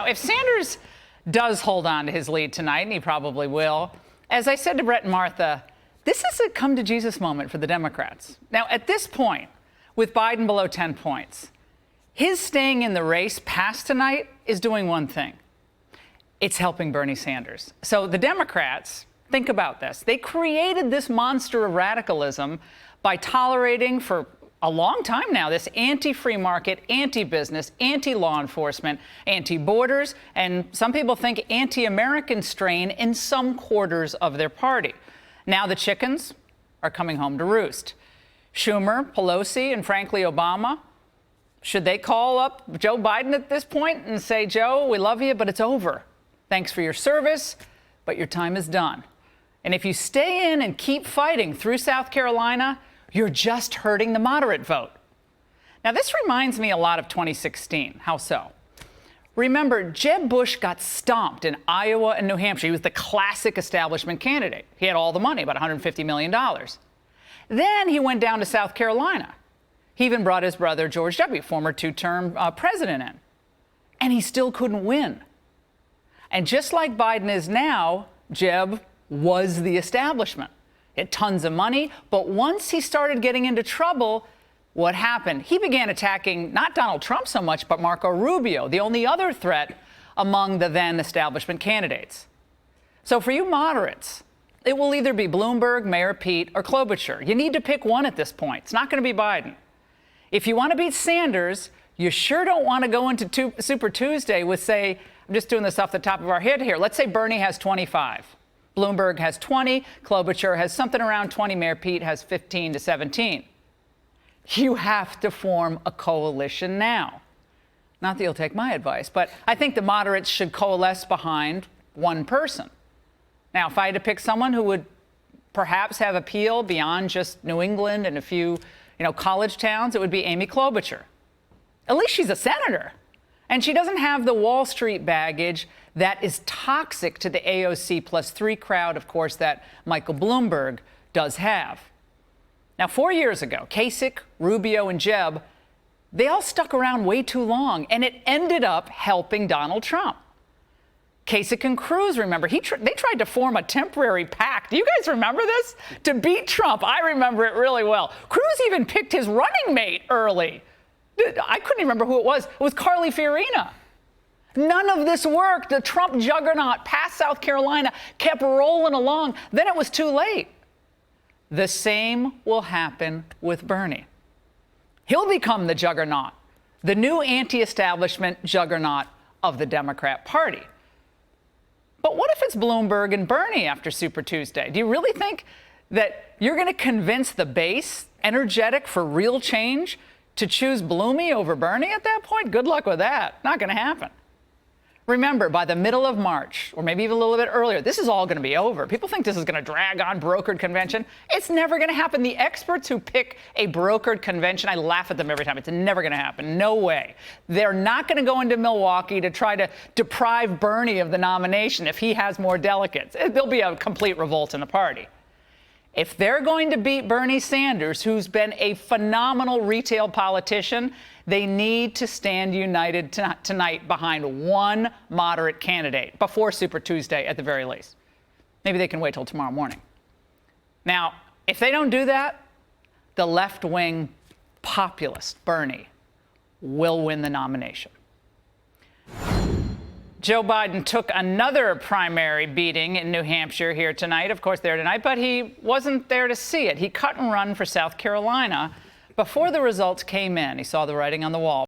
Now, if Sanders does hold on to his lead tonight, and he probably will, as I said to Brett and Martha, this is a come-to-Jesus moment for the Democrats. Now, at this point, with Biden below 10 points, his staying in the race past tonight is doing one thing. It's helping Bernie Sanders. So the Democrats, think about this. They created this monster of radicalism by tolerating for a long time now this anti-free market, anti-business, anti-law enforcement, anti-borders, and some people think anti-American strain in some quarters of their party. Now the chickens are coming home to roost. Schumer, Pelosi, and frankly Obama, should they call up Joe Biden at this point and say, Joe, we love you, but it's over. Thanks for your service, but your time is done. And if you stay in and keep fighting through South Carolina, you're just hurting the moderate vote. Now, this reminds me a lot of 2016. How so? Remember, Jeb Bush got stomped in Iowa and New Hampshire. He was the classic establishment candidate. He had all the money, about $150 million. Then he went down to South Carolina. He even brought his brother, George W., former two-term president, in. And he still couldn't win. And just like Biden is now, Jeb was the establishment. He had tons of money, but once he started getting into trouble, what happened? He began attacking not Donald Trump so much, but Marco Rubio, the only other threat among the then establishment candidates. So for you moderates, it will either be Bloomberg, Mayor Pete, or Klobuchar. You need to pick one at this point. It's not going to be Biden. If you want to beat Sanders, you sure don't want to go into Super Tuesday with, say, I'm just doing this off the top of our head here. Let's say Bernie has 25. Bloomberg has 20, Klobuchar has something around 20, Mayor Pete has 15 to 17. You have to form a coalition now. Not that you'll take my advice, but I think the moderates should coalesce behind one person. Now, if I had to pick someone who would perhaps have appeal beyond just New England and a few, college towns, it would be Amy Klobuchar. At least she's a senator. And she doesn't have the Wall Street baggage that is toxic to the AOC plus 3 crowd, of course, that Michael Bloomberg does have. Now, 4 years ago, Kasich, Rubio, and Jeb, they all stuck around way too long, and it ended up helping Donald Trump. Kasich and Cruz, remember, they tried to form a temporary pact. Do you guys remember this? To beat Trump. I remember it really well. Cruz even picked his running mate early. I couldn't even remember who it was. It was Carly Fiorina. None of this worked. The Trump juggernaut past South Carolina kept rolling along. Then it was too late. The same will happen with Bernie. He'll become the juggernaut, the new anti-establishment juggernaut of the Democrat Party. But what if it's Bloomberg and Bernie after Super Tuesday? Do you really think that you're going to convince the base, energetic for real change, to choose Bloomy over Bernie at that point? Good luck with that. Not going to happen. Remember, by the middle of March, or maybe even a little bit earlier, this is all going to be over. People think this is going to drag on brokered convention. It's never going to happen. The experts who pick a brokered convention, I laugh at them every time. It's never going to happen. No way. They're not going to go into Milwaukee to try to deprive Bernie of the nomination if he has more delegates. There'll be a complete revolt in the party. If they're going to beat Bernie Sanders, who's been a phenomenal retail politician, they need to stand united tonight behind one moderate candidate before Super Tuesday at the very least. Maybe they can wait till tomorrow morning. Now, if they don't do that, the left-wing populist Bernie will win the nomination. Joe Biden took another primary beating in New Hampshire here tonight, of course, there tonight, but he wasn't there to see it. He cut and run for South Carolina before the results came in. He saw the writing on the wall.